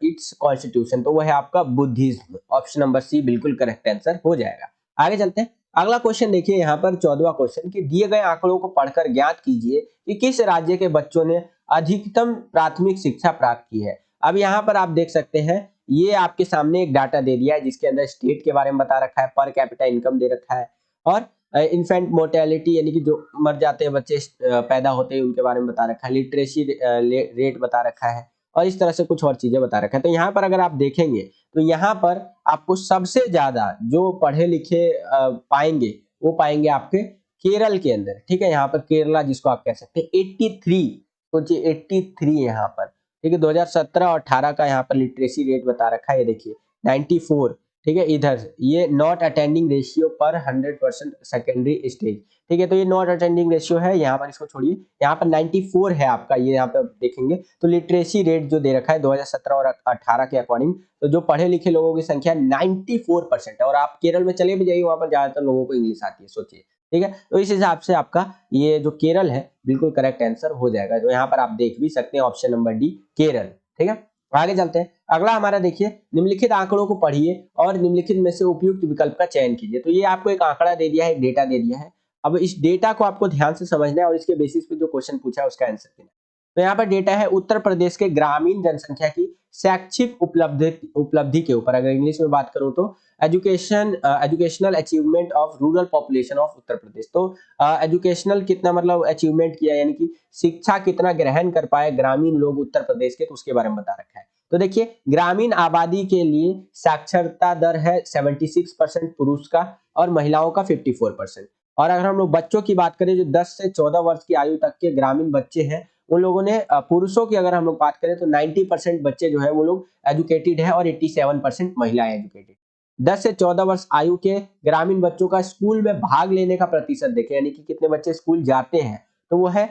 Speaker 2: its constitution. तो वो है आपका बुद्धिज्म। ऑप्शन नंबर सी बिल्कुल करेक्ट आंसर हो जाएगा। आगे चलते हैं, अगला क्वेश्चन देखिए यहाँ पर 14वां क्वेश्चन कि दिए गए आंकड़ों को पढ़कर ज्ञात कीजिए कि किस राज्य के बच्चों ने अधिकतम प्राथमिक शिक्षा प्राप्त की है। अब यहाँ पर आप देख सकते हैं, ये आपके सामने एक डाटा दे दिया है जिसके अंदर स्टेट के बारे में बता रखा है, पर कैपिटा इनकम दे रखा है और इन्फेंट मोर्टेलिटी यानी कि जो मर जाते हैं बच्चे पैदा होते हैं उनके बारे में बता रखा है, लिटरेसी रेट बता रखा है और इस तरह से कुछ और चीजें बता रखा है। तो यहाँ पर अगर आप देखेंगे तो यहाँ पर आपको सबसे ज्यादा जो पढ़े लिखे पाएंगे वो पाएंगे आपके केरल के अंदर, ठीक है। यहाँ पर केरला जिसको आप कह सकते हैं 83, सोचिए 83 यहाँ पर, ठीक है। 2017 और 18 का यहाँ पर लिटरेसी रेट बता रखा है, ये देखिए 94, ठीक है। इधर ये नॉट अटेंडिंग रेशियो पर 100% सेकेंडरी स्टेज, ठीक है। तो ये नॉट अटेंडिंग रेशियो है, यहाँ पर इसको छोड़िए, यहाँ पर 94 है आपका, ये यहाँ पे देखेंगे तो लिटरेसी रेट जो दे रखा है 2017 और 18 के अकॉर्डिंग, तो जो पढ़े लिखे लोगों की संख्या 94% है। और आप केरल में चले भी जाइए, वहां पर ज्यादातर लोगों को इंग्लिश आती है, सोचिए, ठीक है। तो इस हिसाब से आपका ये जो केरल है बिल्कुल करेक्ट आंसर हो जाएगा। तो यहाँ पर आप देख भी सकते हैं ऑप्शन नंबर डी केरल, ठीक है। आगे चलते हैं, अगला हमारा देखिए, निम्नलिखित आंकड़ों को पढ़िए और निम्नलिखित में से उपयुक्त विकल्प का चयन कीजिए। तो ये आपको एक आंकड़ा दे दिया है, एक डेटा दे दिया है। अब इस डेटा को आपको ध्यान से समझना है और इसके बेसिस पे जो क्वेश्चन पूछा है उसका आंसर देना है। तो यहाँ पर डेटा है उत्तर प्रदेश के ग्रामीण जनसंख्या की शैक्षिक उपलब्धि के ऊपर, अगर इंग्लिश में बात करूं तो educational achievement of rural population of Uttar Pradesh. तो एजुकेशनल कितना मतलब अचीवमेंट किया, यानी कि शिक्षा कितना ग्रहण कर पाए ग्रामीण लोग उत्तर प्रदेश के, तो उसके बारे में बता रखा है। तो देखिए ग्रामीण आबादी के लिए साक्षरता दर है 76% पुरुष का और महिलाओं का 54%। और अगर हम लोग बच्चों की बात करें जो 10 से 14 वर्ष की आयु तक के ग्रामीण बच्चे हैं, उन लोगों ने पुरुषों की अगर हम लोग बात करें तो 90% बच्चे जो है वो लोग एजुकेटेड है और 87% महिलाएं एजुकेटेड। 10 से 14 वर्ष आयु के ग्रामीण बच्चों का स्कूल में भाग लेने का प्रतिशत देखें, यानी कि कितने बच्चे स्कूल जाते हैं, तो वो है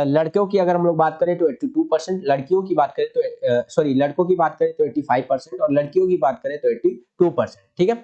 Speaker 2: लड़कों की अगर हम लोग बात करें तो 82%, लड़कियों की बात करें तो लड़कों की बात करें तो 85% और लड़कियों की बात करें तो 82%, ठीक है।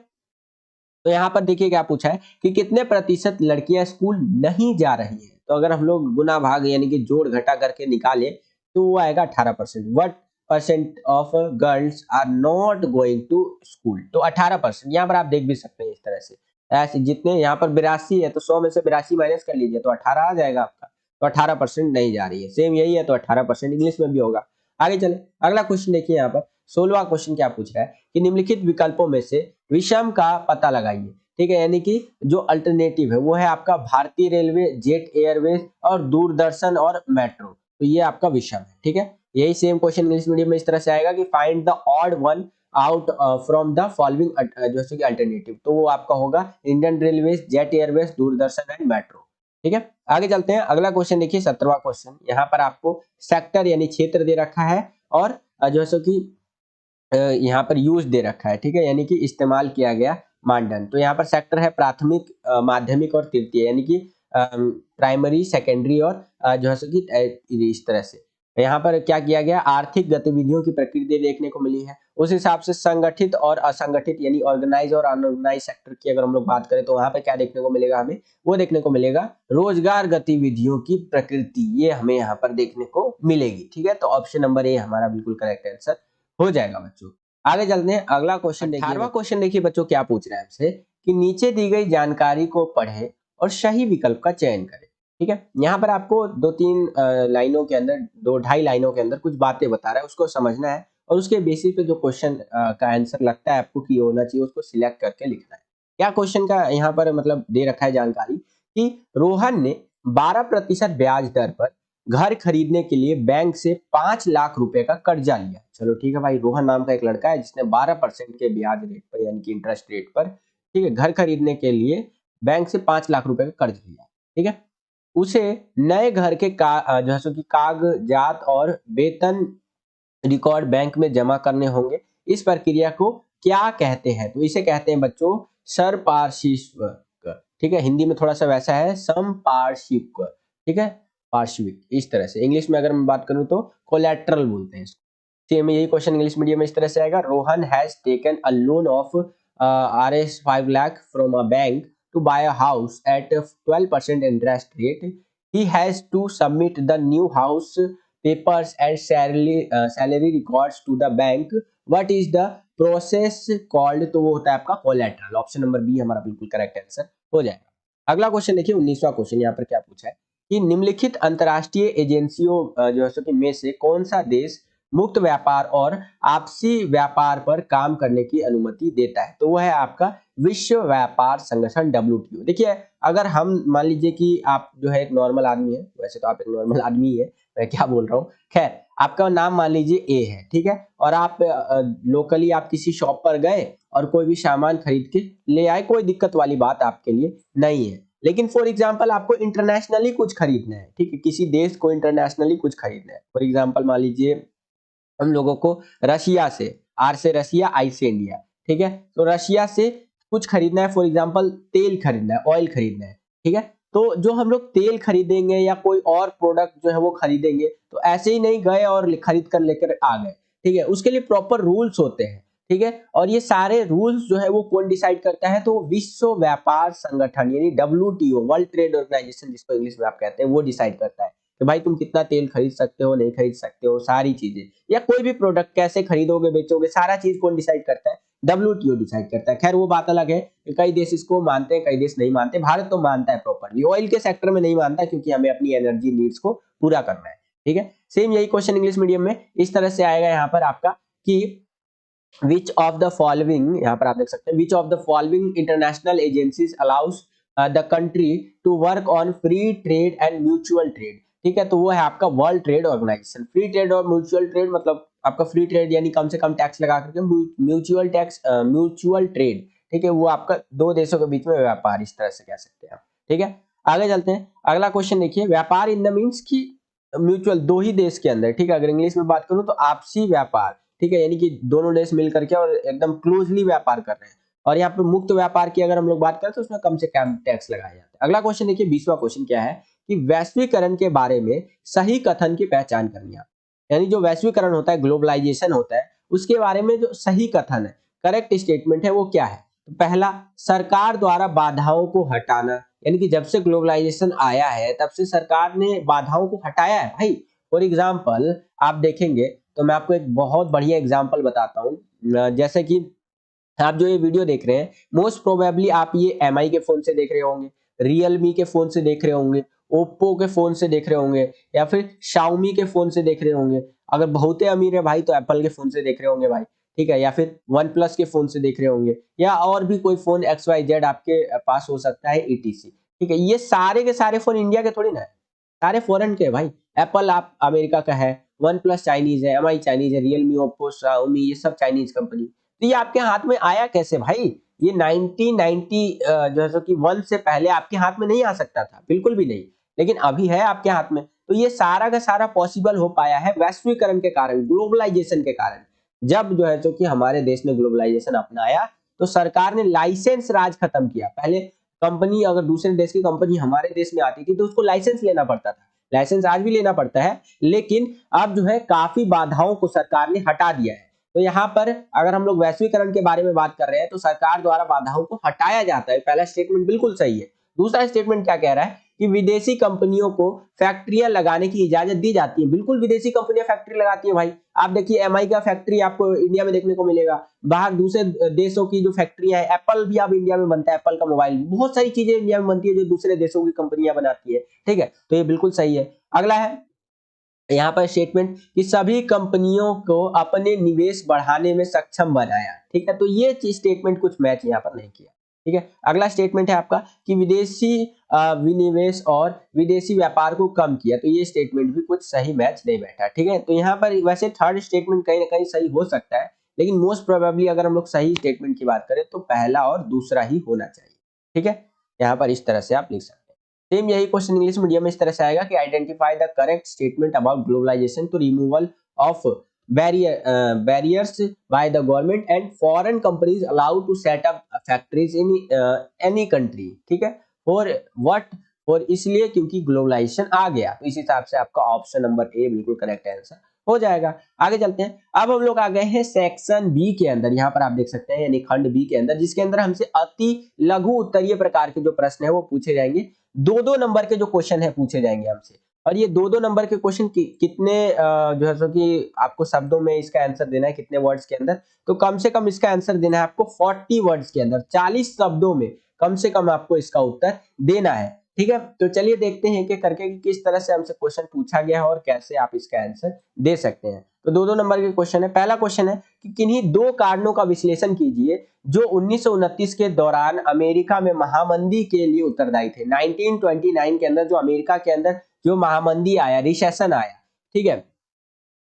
Speaker 2: तो यहाँ पर देखिए क्या पूछा है कि कितने प्रतिशत लड़कियां स्कूल नहीं जा रही हैं। तो अगर हम लोग गुना भाग यानी कि जोड़ घटा करके निकाले तो वो आएगा 18%। What percent of girls are not going to school, तो 18%। यहाँ पर आप देख भी सकते हैं इस तरह से, ऐसे जितने यहाँ पर 82 है तो 100 में से 82 माइनस कर लीजिए तो 18 आ जाएगा आपका। तो 18% नहीं जा रही है, सेम यही है तो 18% इंग्लिश में भी होगा। आगे चले, अगला क्वेश्चन देखिए, यहाँ पर 16वां क्वेश्चन क्या पूछ रहा है कि निम्नलिखित विकल्पों में से विषम का पता लगाइए, ठीक है। यानी कि जो अल्टरनेटिव है वो है आपका भारतीय रेलवे, जेट एयरवेज और दूरदर्शन और मेट्रो, तो ये आपका विषम है, ठीक है। यही सेम क्वेश्चन इंग्लिश मीडियम में इस तरह से आएगा कि find the odd one out from the following जैसे कि अल्टरनेटिव, तो वो आपका होगा Indian railways, jet Airways, Doordarshan and metro, ठीक है। आगे चलते हैं, अगला क्वेश्चन देखिए 17वां क्वेश्चन। यहाँ पर आपको सेक्टर यानी क्षेत्र दे रखा है और जैसे कि यहाँ पर यूज दे रखा है, ठीक है, यानी कि इस्तेमाल किया गया मानदंड। तो यहाँ पर सेक्टर है प्राथमिक, माध्यमिक और तृतीय, यानी कि प्राइमरी, सेकेंडरी और जो है कि इस तरह से। यहाँ पर क्या किया गया, आर्थिक गतिविधियों की प्रकृति देखने को मिली है। उस हिसाब से संगठित और असंगठित यानी ऑर्गेनाइज और अनऑर्गेनाइज सेक्टर की अगर हम लोग बात करें तो वहां पर क्या देखने को मिलेगा, हमें वो देखने को मिलेगा रोजगार गतिविधियों की प्रकृति, ये हमें यहाँ पर देखने को मिलेगी, ठीक है। तो ऑप्शन नंबर ए हमारा बिल्कुल करेक्ट आंसर हो जाएगा बच्चों। आगे चलते हैं, अगला क्वेश्चन देखिए, 18वां क्वेश्चन देखिए बच्चों क्या पूछ रहा है हमसे कि नीचे दी गई जानकारी को पढ़ें और सही विकल्प का चयन करें, ठीक है। यहाँ पर आपको 2-3 लाइनों के अंदर, 2-2.5 लाइनों के अंदर कुछ बातें बता रहा है, उसको समझना है और उसके बेसिस पे जो क्वेश्चन का आंसर लगता है आपको कि होना चाहिए उसको सिलेक्ट करके लिखना है। क्या क्वेश्चन का यहाँ पर मतलब दे रखा है जानकारी कि रोहन ने 12% ब्याज दर पर घर खरीदने के लिए बैंक से 5 लाख रुपए का कर्जा लिया। चलो ठीक है भाई, रोहन नाम का एक लड़का है जिसने 12% के ब्याज रेट पर यानी कि इंटरेस्ट रेट पर, ठीक है, घर खरीदने के लिए बैंक से 5 लाख रुपए का कर्ज लिया, ठीक है। उसे नए घर के जैसे कि कागजात और वेतन रिकॉर्ड बैंक में जमा करने होंगे। इस प्रक्रिया को क्या कहते हैं, तो इसे कहते हैं बच्चों सरपार्श्विक, ठीक है। हिंदी में थोड़ा सा वैसा है समपार्श्विक, ठीक है, पार्श्विक, इस तरह से। इंग्लिश में अगर मैं बात करूं तो कोलैटरल बोलते हैं इसको। सेम यही क्वेश्चन इंग्लिश मीडियम में इस तरह से आएगा, Rohan has taken a loan of Rs 5 lakh from a bank to buy a house at 12% interest rate. He has to submit the new house papers and salary records to the bank. What is the process called? तो वो होता है आपका collateral. Option number B हमारा बिल्कुल correct answer हो जाएगा। अगला क्वेश्चन देखिए 19वां क्वेश्चन, यहाँ पर क्या पूछा है कि निम्नलिखित अंतरराष्ट्रीय एजेंसियों जो है में से कौन सा देश मुक्त व्यापार और आपसी व्यापार पर काम करने की अनुमति देता है, तो वो है आपका विश्व व्यापार संगठन WTO। देखिए, अगर हम मान लीजिए कि आप जो है एक नॉर्मल आदमी है, वैसे तो आप एक नॉर्मल आदमी है, मैं क्या बोल रहा हूँ, खैर आपका नाम मान लीजिए ए है, ठीक है, और आप लोकली आप किसी शॉप पर गए और कोई भी सामान खरीद के ले आए, कोई दिक्कत वाली बात आपके लिए नहीं है। लेकिन फॉर एग्जांपल आपको इंटरनेशनली कुछ खरीदना है, ठीक है, किसी देश को इंटरनेशनली कुछ खरीदना है। फॉर एग्जांपल मान लीजिए हम लोगों को रशिया से, आर से रशिया, आई से इंडिया, ठीक है, तो रशिया से कुछ खरीदना है, फॉर एग्जांपल तेल खरीदना है, ऑयल खरीदना है, ठीक है, तो जो हम लोग तेल खरीदेंगे या कोई और प्रोडक्ट जो है वो खरीदेंगे, तो ऐसे ही नहीं गए और खरीद कर लेकर आ गए, ठीक है, उसके लिए प्रॉपर रूल्स होते हैं, ठीक है, और ये सारे रूल्स जो है वो कौन डिसाइड करता है, तो विश्व व्यापार संगठन यानी WTO, वर्ल्ड ट्रेड ऑर्गेनाइजेशन जिसको इंग्लिश में आप कहते हैं, वो डिसाइड करता है कि भाई तुम कितना तेल खरीद सकते हो, नहीं खरीद सकते हो, सारी चीजें, या कोई भी प्रोडक्ट कैसे खरीदोगे बेचोगे, सारा चीज कौन डिसाइड करता है, WTO डिसाइड करता है। खैर वो बात अलग है, कई देश इसको मानते हैं, कई देश नहीं मानते, भारत तो मानता है प्रॉपरली, ऑयल के सेक्टर में नहीं मानता क्योंकि हमें अपनी एनर्जी नीड्स को पूरा करना है, ठीक है। सेम यही क्वेश्चन इंग्लिश मीडियम में इस तरह से आएगा यहाँ पर आपका कि which of the following, यहाँ पर आप देख सकते हैं, which of the following international agencies allows the country to work on free trade and mutual trade, ठीक है, तो वो है आपका world trade organization. Free trade और म्यूचुअल ट्रेड मतलब आपका फ्री ट्रेड यानी कम से कम टैक्स लगा करके, म्यूचुअल ट्रेड, ठीक है, वो आपका दो देशों के बीच में व्यापार, इस तरह से कह सकते हैं आप, ठीक है। आगे चलते हैं, अगला क्वेश्चन देखिए, व्यापार इन द मीन्स की म्यूचुअल दो ही देश के अंदर, ठीक है, अगर इंग्लिश में बात करूं तो आपसी व्यापार, ठीक है, यानी कि दोनों देश मिल करके और एकदम क्लोजली व्यापार कर रहे हैं। और यहाँ पे मुक्त व्यापार की अगर हम लोग बात करें तो उसमें कम से कम टैक्स लगाया जाता है। अगला क्वेश्चन देखिए, 20वां क्वेश्चन क्या है कि वैश्वीकरण के बारे में सही कथन की पहचान करनी है, यानी जो वैश्वीकरण होता है, ग्लोबलाइजेशन होता है, उसके बारे में जो सही कथन है, करेक्ट स्टेटमेंट है, वो क्या है। तो पहला, सरकार द्वारा बाधाओं को हटाना, यानी कि जब से ग्लोबलाइजेशन आया है तब से सरकार ने बाधाओं को हटाया है भाई। फॉर एग्जाम्पल आप देखेंगे तो मैं आपको एक बहुत बढ़िया एग्जांपल बताता हूँ। जैसे कि आप जो ये वीडियो देख रहे हैं, मोस्ट प्रोबेबली आप ये MI के फोन से देख रहे होंगे, रियलमी के फोन से देख रहे होंगे, ओप्पो के फोन से देख रहे होंगे, या फिर शाओमी के फोन से देख रहे होंगे। अगर बहुत ही अमीर है भाई तो एप्पल के फोन से देख रहे होंगे भाई, ठीक है, या फिर वन प्लस के फोन से देख रहे होंगे, या और भी कोई फोन XYZ आपके पास हो सकता है, ETC, ठीक है। ये सारे के सारे फोन इंडिया के थोड़ी ना है, सारे फॉरेन के भाई। एप्पल आप अमेरिका का है, वन प्लस चाइनीज है, MI चाइनीज है, रियलमी, ओप्पो, शाओमी, ये सब चाइनीज कंपनी। तो ये आपके हाथ में आया कैसे भाई? ये 1990 जो है सो कि 1 से पहले आपके हाथ में नहीं आ सकता था, बिल्कुल भी नहीं, लेकिन अभी है आपके हाथ में। तो ये सारा का सारा पॉसिबल हो पाया है वैश्वीकरण के कारण, ग्लोबलाइजेशन के कारण। जब जो है सो कि हमारे देश ने ग्लोबलाइजेशन अपनाया तो सरकार ने लाइसेंस राज खत्म किया। पहले कंपनी, अगर दूसरे देश की कंपनी हमारे देश में आती थी तो उसको लाइसेंस लेना पड़ता था, लाइसेंस आज भी लेना पड़ता है, लेकिन अब जो है काफी बाधाओं को सरकार ने हटा दिया है। तो यहाँ पर अगर हम लोग वैश्वीकरण के बारे में बात कर रहे हैं तो सरकार द्वारा बाधाओं को हटाया जाता है, पहला स्टेटमेंट बिल्कुल सही है। दूसरा स्टेटमेंट क्या कह रहा है कि विदेशी कंपनियों को फैक्ट्रियां लगाने की इजाजत दी जाती है। बिल्कुल विदेशी कंपनियां फैक्ट्री लगाती है भाई। आप देखिए MI का फैक्ट्री आपको इंडिया में देखने को मिलेगा, बाहर दूसरे देशों की जो फैक्ट्रियां है, एप्पल भी अब इंडिया में बनता है, एप्पल का मोबाइल, बहुत सारी चीजें इंडिया में बनती है जो दूसरे देशों की कंपनियां बनाती है, ठीक है, तो ये बिल्कुल सही है। अगला है यहाँ पर स्टेटमेंट कि सभी कंपनियों को अपने निवेश बढ़ाने में सक्षम बनाया, ठीक है, तो ये स्टेटमेंट कुछ मैच यहाँ पर नहीं किया, ठीक है। अगला स्टेटमेंट है आपका कि विदेशी विनिवेश और विदेशी व्यापार को कम किया, तो ये स्टेटमेंट भी कुछ सही मैच नहीं बैठा, ठीक है। तो यहाँ पर वैसे थर्ड स्टेटमेंट कहीं ना कहीं सही हो सकता है, लेकिन मोस्ट प्रोबेबली अगर हम लोग सही स्टेटमेंट की बात करें तो पहला और दूसरा ही होना चाहिए, ठीक है। यहाँ पर इस तरह से आप लिख सकते हैं। सेम यही क्वेश्चन इंग्लिश मीडियम में इस तरह से आएगा कि identify the correct statement about globalization two removal of barriers by the government and foreign companies allowed to set up factories in any country, ठीक है, for what, for इसलिए क्योंकि ग्लोबलाइजेशन आ गया। तो इस हिसाब से आपका ऑप्शन नंबर ए बिल्कुल करेक्ट आंसर हो जाएगा। आगे चलते हैं, अब हम लोग आ गए हैं सेक्शन बी के अंदर। यहाँ पर आप देख सकते हैं यानी खंड बी के अंदर, जिसके अंदर हमसे अति लघु उत्तरीय प्रकार के जो प्रश्न है वो पूछे जाएंगे। 2-2 नंबर के जो क्वेश्चन है पूछे जाएंगे हमसे, और ये 2-2 नंबर के क्वेश्चन कितने जो है सो कि आपको शब्दों में इसका आंसर देना है, कितने वर्ड्स के अंदर, तो कम से कम इसका आंसर देना है आपको 40 वर्ड्स के अंदर, 40 शब्दों में कम से कम आपको इसका उत्तर देना है, ठीक है, तो चलिए देखते हैं कि करके कि किस तरह से हमसे क्वेश्चन पूछा गया है और कैसे आप इसका आंसर दे सकते हैं। तो दो दो नंबर के क्वेश्चन है। पहला क्वेश्चन है कि किन्हीं दो कारणों का विश्लेषण कीजिए जो 1929 के दौरान अमेरिका में महामंदी के लिए उत्तरदायी थे। 1929 के अंदर जो अमेरिका के अंदर जो महामंदी आया, रिसेशन आया, ठीक है,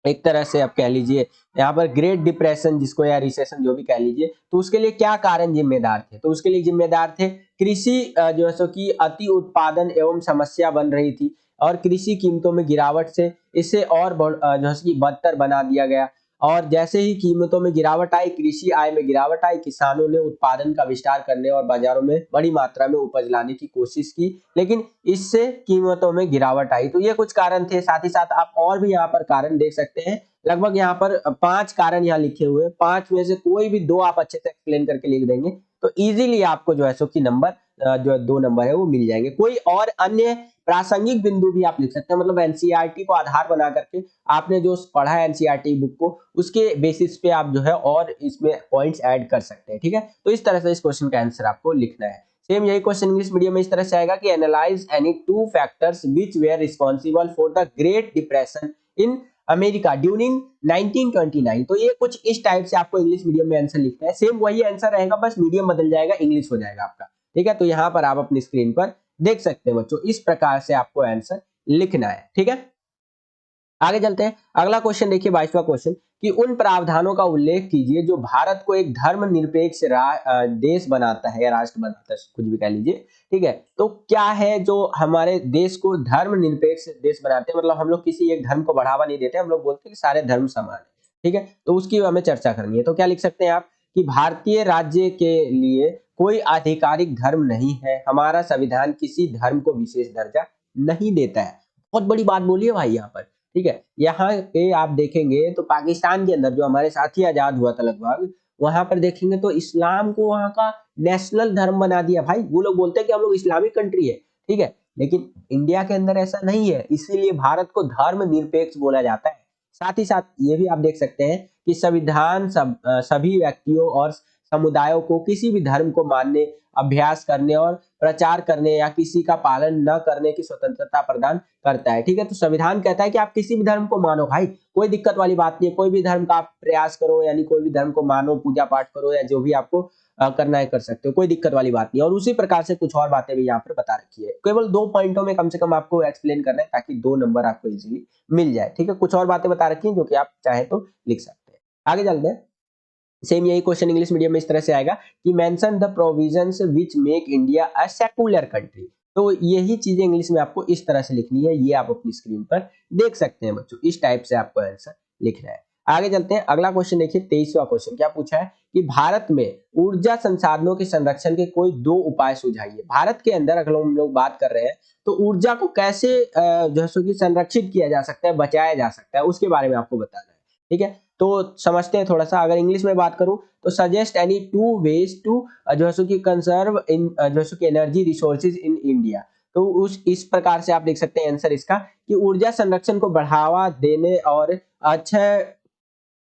Speaker 2: एक तरह से आप कह लीजिए यहाँ पर ग्रेट डिप्रेशन जिसको या रिसेशन जो भी कह लीजिए, तो उसके लिए क्या कारण जिम्मेदार थे? तो उसके लिए जिम्मेदार थे कृषि जो है सो कि अति उत्पादन एवं समस्या बन रही थी और कृषि कीमतों में गिरावट से इसे और जो है सो कि बदतर बना दिया गया। और जैसे ही कीमतों में गिरावट आई, कृषि आय में गिरावट आई, किसानों ने उत्पादन का विस्तार करने और बाजारों में बड़ी मात्रा में उपज लाने की कोशिश की, लेकिन इससे कीमतों में गिरावट आई। तो ये कुछ कारण थे। साथ ही साथ आप और भी यहाँ पर कारण देख सकते हैं। लगभग यहाँ पर 5 कारण यहाँ लिखे हुए हैं। 5 में से कोई भी 2 आप अच्छे से एक्सप्लेन करके लिख देंगे तो इजीली आपको जो है सो कि नंबर जो 2 नंबर है वो मिल जाएंगे। कोई और अन्य प्रासंगिक बिंदु भी आप लिख सकते हैं, मतलब एनसीईआरटी को आधार बना करके आपने जो पढ़ा है एनसीईआरटी बुक को, उसके बेसिस पे आप जो है और इसमें पॉइंट्स ऐड कर सकते हैं। ठीक है, तो इस तरह से इस क्वेश्चन का आंसर आपको लिखना है। सेम यही क्वेश्चन इंग्लिश मीडियम में इस तरह से आएगा कि analyse any two factors which were responsible for the great depression in America during 1929। तो ये कुछ इस टाइप से आपको इंग्लिश मीडियम में आंसर लिखना है। सेम वही आंसर रहेगा, बस मीडियम बदल जाएगा, इंग्लिश हो जाएगा आपका। ठीक है, तो यहाँ पर आप अपनी स्क्रीन पर देख सकते हैं बच्चों, इस प्रकार से आपको आंसर लिखना है। ठीक है, आगे चलते हैं। अगला क्वेश्चन देखिए, 22वां क्वेश्चन कि उन प्रावधानों का उल्लेख कीजिए जो भारत को एक धर्मनिरपेक्ष देश बनाता है या राष्ट्र बनाता है, कुछ भी कह लीजिए। ठीक है, तो क्या है जो हमारे देश को धर्मनिरपेक्ष देश बनाते हैं, मतलब हम लोग किसी एक धर्म को बढ़ावा नहीं देते, हम लोग बोलते हैं कि सारे धर्म समान है। ठीक है, तो उसकी हमें चर्चा करनी है। तो क्या लिख सकते हैं आप कि भारतीय राज्य के लिए कोई आधिकारिक धर्म नहीं है, हमारा संविधान किसी धर्म को विशेष दर्जा नहीं देता है। बहुत बड़ी बात बोली है भाई यहाँ पर। ठीक है, यहाँ पे आप देखेंगे तो पाकिस्तान के अंदर जो हमारे साथ ही आजाद हुआ था लगभग, वहां पर देखेंगे तो इस्लाम को वहां का नेशनल धर्म बना दिया भाई। वो लोग बोलते हैं कि हम लोग इस्लामिक कंट्री है, ठीक है, लेकिन इंडिया के अंदर ऐसा नहीं है, इसीलिए भारत को धर्म निरपेक्ष बोला जाता है। साथ ही साथ ये भी आप देख सकते हैं कि संविधान सभी व्यक्तियों और समुदायों को किसी भी धर्म को मानने, अभ्यास करने और प्रचार करने या किसी का पालन न करने की स्वतंत्रता प्रदान करता है। ठीक है, तो संविधान कहता है कि आप किसी भी धर्म को मानो भाई, कोई दिक्कत वाली बात नहीं है। कोई भी धर्म का आप प्रयास करो, यानी कोई भी धर्म को मानो, पूजा पाठ करो या जो भी आपको करना है कर सकते हो, कोई दिक्कत वाली बात नहीं है। और उसी प्रकार से कुछ और बातें भी यहाँ पर बता रखी है। केवल 2 पॉइंटों में कम से कम आपको एक्सप्लेन करना है ताकि 2 नंबर आपको इजीली मिल जाए। ठीक है, कुछ और बातें बता रखी है जो कि आप चाहे तो लिख सकते हैं। आगे चलते हैं। सेम यही क्वेश्चन इंग्लिश मीडियम में इस तरह से आएगा कि mention the provisions which make India a secular country. तो यही चीजें इंग्लिश में आपको इस तरह से लिखनी है, ये आप अपनी स्क्रीन पर देख सकते हैं बच्चों। इस टाइप से आपको आंसर लिखना है। आगे चलते हैं। अगला क्वेश्चन देखिए, 23वां क्वेश्चन क्या पूछा है कि भारत में ऊर्जा संसाधनों के संरक्षण के कोई 2 उपाय सुझाइए। भारत के अंदर अगर हम लोग बात कर रहे हैं तो ऊर्जा को कैसे जो है सो कि संरक्षित किया जा सकता है, बचाया जा सकता है, उसके बारे में आपको बताना है। ठीक है, तो समझते हैं थोड़ा सा। अगर इंग्लिश में बात करूं तो सजेस्ट एनी 2 वेज टू जो है सो कि कंजर्व इन जो है सो कि एनर्जी रिसोर्सेज इन इंडिया। तो उस इस प्रकार से आप लिख सकते हैं आंसर इसका कि ऊर्जा संरक्षण को बढ़ावा देने और अच्छे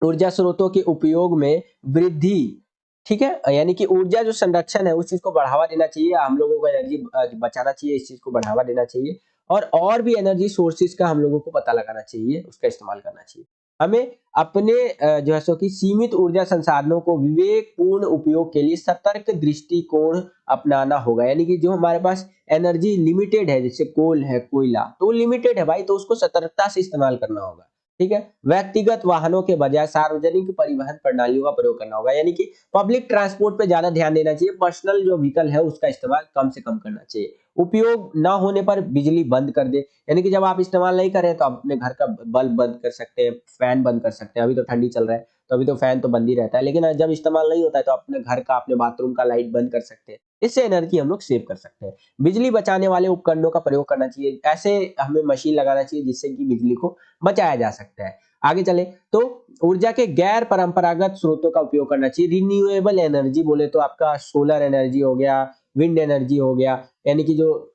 Speaker 2: ऊर्जा स्रोतों के उपयोग में वृद्धि। ठीक है, यानी कि ऊर्जा जो संरक्षण है उस चीज को बढ़ावा देना चाहिए, हम लोगों को एनर्जी बचाना चाहिए, इस चीज को बढ़ावा देना चाहिए और भी एनर्जी सोर्सेज का हम लोगों को पता लगाना चाहिए, उसका इस्तेमाल करना चाहिए। हमें अपने जो है सो कि सीमित ऊर्जा संसाधनों को विवेकपूर्ण उपयोग के लिए सतर्क दृष्टिकोण अपनाना होगा। यानी कि जो हमारे पास एनर्जी लिमिटेड है, जैसे कोल है, कोयला, तो वो लिमिटेड है भाई, तो उसको सतर्कता से इस्तेमाल करना होगा। ठीक है, व्यक्तिगत वाहनों के बजाय सार्वजनिक परिवहन प्रणालियों का प्रयोग करना होगा। यानी कि पब्लिक ट्रांसपोर्ट पे ज्यादा ध्यान देना चाहिए, पर्सनल जो व्हीकल है उसका इस्तेमाल कम से कम करना चाहिए। उपयोग ना होने पर बिजली बंद कर दे, यानी कि जब आप इस्तेमाल नहीं कर रहे हैं तो आप अपने घर का बल्ब बंद कर सकते हैं, फैन बंद कर सकते हैं। अभी तो ठंडी चल रहा है तो अभी तो फैन तो बंद ही रहता है, लेकिन जब इस्तेमाल नहीं होता है तो अपने घर का, अपने बाथरूम का लाइट बंद कर सकते हैं। इससे एनर्जी हम लोग सेव कर सकते हैं। बिजली बचाने वाले उपकरणों का प्रयोग करना चाहिए, ऐसे हमें मशीन लगाना चाहिए जिससे कि बिजली को बचाया जा सकता है। आगे चले तो ऊर्जा के गैर परंपरागत स्रोतों का उपयोग करना चाहिए। रिन्यूएबल एनर्जी बोले तो आपका सोलर एनर्जी हो गया, विंड एनर्जी हो गया, यानी कि जो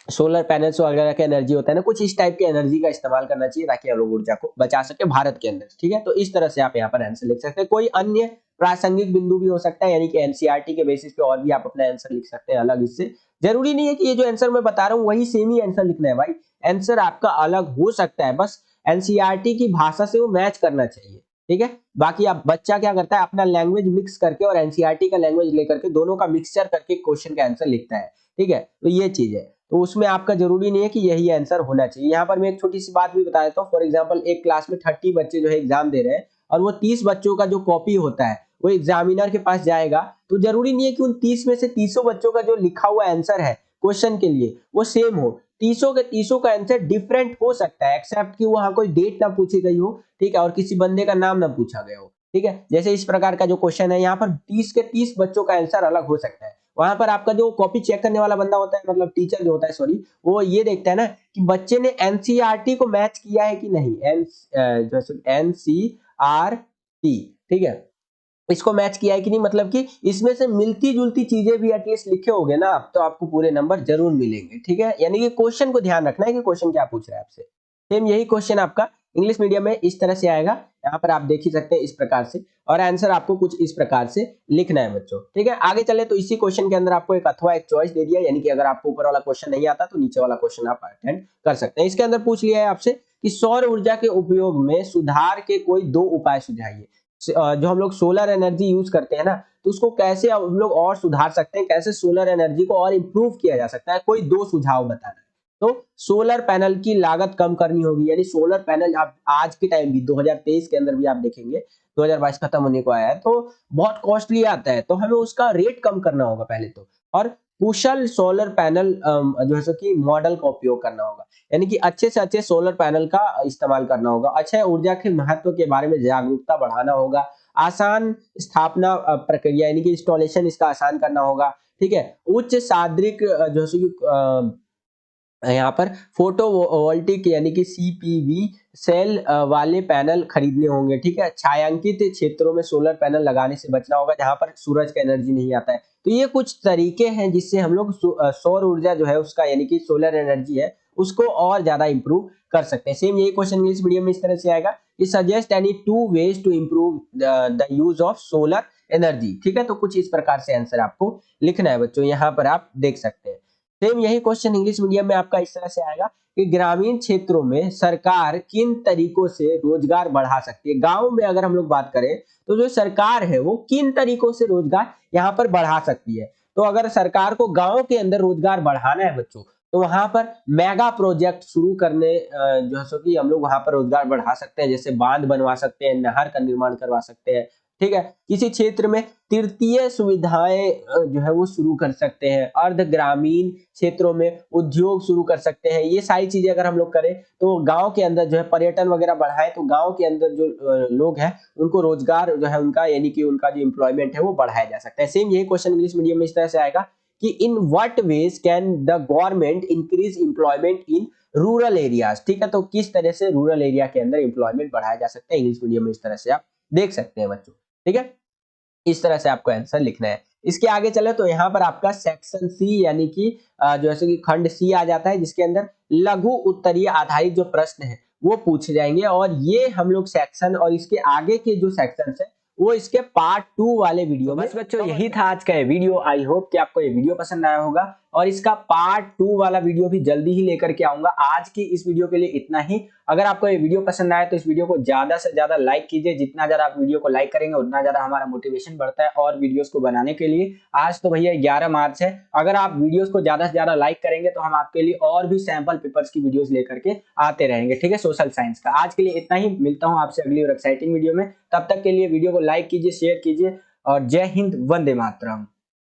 Speaker 2: सोलर पैनल्स वगैरह का एनर्जी होता है ना, कुछ इस टाइप की एनर्जी का इस्तेमाल करना चाहिए ताकि हम लोग ऊर्जा को बचा सके भारत के अंदर। ठीक है, तो इस तरह से आप यहाँ पर आंसर लिख सकते हैं। कोई अन्य प्रासंगिक बिंदु भी हो सकता है, यानी कि एनसीईआरटी के बेसिस पे और भी आप अपना आंसर लिख सकते हैं अलग। इससे जरूरी नहीं है कि ये जो आंसर मैं बता रहा हूँ वही सेम ही आंसर लिखना है भाई, आंसर आपका अलग हो सकता है, बस एनसीईआरटी की भाषा से वो मैच करना चाहिए, ठीक है। बाकी आप बच्चा क्या करता है, अपना लैंग्वेज मिक्स करके और एनसीईआरटी का लैंग्वेज लेकर के दोनों का मिक्सचर करके क्वेश्चन का आंसर लिखता है, ठीक है। तो ये चीज है, तो उसमें आपका जरूरी नहीं है कि यही आंसर होना चाहिए। यहाँ पर मैं एक छोटी सी बात भी बता देता हूँ। फॉर एग्जाम्पल एक क्लास में 30 बच्चे जो है एग्जाम दे रहे हैं और वो 30 बच्चों का जो कॉपी होता है वो एग्जामिनर के पास जाएगा, तो जरूरी नहीं है कि उन 30 में से 30 बच्चों का जो लिखा हुआ आंसर है क्वेश्चन के लिए वो सेम हो। 30 के 30 का आंसर डिफरेंट हो सकता है, एक्सेप्ट कि वहां कोई डेट ना पूछी गई हो, ठीक है, और किसी बंदे का नाम ना पूछा गया हो, ठीक है। जैसे इस प्रकार का जो क्वेश्चन है यहाँ पर 30 के 30 बच्चों का आंसर अलग हो सकता है। वहां पर आपका जो कॉपी चेक करने वाला बंदा होता है, मतलब टीचर जो होता है, सॉरी, वो ये देखता है ना कि बच्चे ने एनसीईआरटी को मैच किया है कि नहीं, एनसीईआरटी, ठीक है, इसको मैच किया है कि नहीं, मतलब कि इसमें से मिलती जुलती चीजें भी एटलीस्ट लिखे होगे ना आप, तो आपको पूरे नंबर जरूर मिलेंगे, ठीक है। यानी कि क्वेश्चन को ध्यान रखना है कि क्वेश्चन क्या पूछ रहा है आपसे। सेम यही क्वेश्चन आपका इंग्लिश मीडियम में इस तरह से आएगा, यहाँ पर आप देख ही सकते हैं इस प्रकार से, और आंसर आपको कुछ इस प्रकार से लिखना है बच्चों, ठीक है। आगे चले तो इसी क्वेश्चन के अंदर आपको एक अथवा एक चॉइस दे दिया, यानी कि अगर आपको ऊपर वाला क्वेश्चन नहीं आता तो नीचे वाला क्वेश्चन आप अटेंड कर सकते हैं। इसके अंदर पूछ लिया है आपसे कि सौर ऊर्जा के उपयोग में सुधार के कोई 2 उपाय सुझाइए। जो हम लोग सोलर एनर्जी यूज करते हैं ना, तो उसको कैसे हम लोग और सुधार सकते हैं, कैसे सोलर एनर्जी को और इम्प्रूव किया जा सकता है, कोई 2 सुझाव बताना है। तो सोलर पैनल की लागत कम करनी होगी, यानी सोलर पैनल आप आज के टाइम भी 2023 के अंदर भी आप देखेंगे, 2022 खत्म होने को आया है तो बहुत कॉस्टली आता है, तो हमें उसका रेट कम करना होगा पहले तो। और कुशल सोलर पैनल जो है सो कि मॉडल का उपयोग करना होगा, यानी कि अच्छे से अच्छे सोलर पैनल का इस्तेमाल करना होगा। अक्षय ऊर्जा के महत्व के बारे में जागरूकता बढ़ाना होगा। आसान स्थापना प्रक्रिया, यानी कि इंस्टॉलेशन इसका आसान करना होगा, ठीक है। उच्च सादृक जो है यहाँ पर फोटोवोल्टिक यानी कि सीपीवी सेल वाले पैनल खरीदने होंगे, ठीक है। छायांकित क्षेत्रों में सोलर पैनल लगाने से बचना होगा जहां पर सूरज का एनर्जी नहीं आता है। तो ये कुछ तरीके हैं जिससे हम लोग सौर ऊर्जा जो है उसका, यानी कि सोलर एनर्जी है, उसको और ज्यादा इंप्रूव कर सकते हैं। सेम यही क्वेश्चन इंग्लिश मीडियम में इस तरह से आएगा कि suggest any 2 ways to improve the use of solar energy, ठीक है। तो कुछ इस प्रकार से आंसर आपको लिखना है बच्चों, यहाँ पर आप देख सकते हैं। सेम यही क्वेश्चन इंग्लिश मीडियम में आपका इस तरह से आएगा कि ग्रामीण क्षेत्रों में सरकार किन तरीकों से रोजगार बढ़ा सकती है। गांव में अगर हम लोग बात करें तो जो सरकार है वो किन तरीकों से रोजगार यहाँ पर बढ़ा सकती है। तो अगर सरकार को गांव के अंदर रोजगार बढ़ाना है बच्चों, तो वहां पर मेगा प्रोजेक्ट शुरू करने जो है सो कि हम लोग वहां पर रोजगार बढ़ा सकते हैं, जैसे बांध बनवा सकते हैं, नहर का निर्माण करवा सकते हैं, ठीक है। किसी क्षेत्र में तृतीय सुविधाएं जो है वो शुरू कर सकते हैं, अर्ध ग्रामीण क्षेत्रों में उद्योग शुरू कर सकते हैं। ये सारी चीजें अगर हम लोग करें तो गांव के अंदर जो है पर्यटन वगैरह बढ़ाए, तो गांव के अंदर जो लोग हैं उनको रोजगार जो है उनका, यानी कि उनका जो एम्प्लॉयमेंट है वो बढ़ाया जा सकता है। सेम यही क्वेश्चन इंग्लिश मीडियम में इस तरह से आएगा कि in what veg can the government increase employment in rural areas, ठीक है। तो किस तरह से रूरल एरिया के अंदर एम्प्लॉयमेंट बढ़ाया जा सकता है, इंग्लिश मीडियम में इस तरह से आप देख सकते हैं बच्चों, ठीक है। इस तरह से आपको आंसर लिखना है। इसके आगे चले तो यहाँ पर आपका सेक्शन सी, यानी कि जैसे कि खंड सी आ जाता है, जिसके अंदर लघु उत्तरीय आधारित जो प्रश्न है वो पूछे जाएंगे, और ये हम लोग सेक्शन और इसके आगे के जो सेक्शन है वो इसके पार्ट 2 वाले वीडियो में। बस बच्चों यही था आज का ये वीडियो। आई होप कि आपको ये वीडियो पसंद आया होगा, और इसका पार्ट 2 वाला वीडियो भी जल्दी ही लेकर के आऊंगा। आज की इस वीडियो के लिए इतना ही। अगर आपको ये वीडियो पसंद आया तो इस वीडियो को ज्यादा से ज्यादा लाइक कीजिए। जितना ज्यादा आप वीडियो को लाइक करेंगे उतना ज्यादा हमारा मोटिवेशन बढ़ता है और वीडियोस को बनाने के लिए। आज तो भैया 11 मार्च है, अगर आप वीडियोस को ज्यादा से ज्यादा लाइक करेंगे तो हम आपके लिए और भी सैंपल पेपर्स की वीडियोस लेकर के आते रहेंगे, ठीक है, सोशल साइंस का। आज के लिए इतना ही, मिलता हूं आपसे अगली और एक्साइटिंग वीडियो में। तब तक के लिए वीडियो को लाइक कीजिए, शेयर कीजिए, और जय हिंद, वंदे मातरम।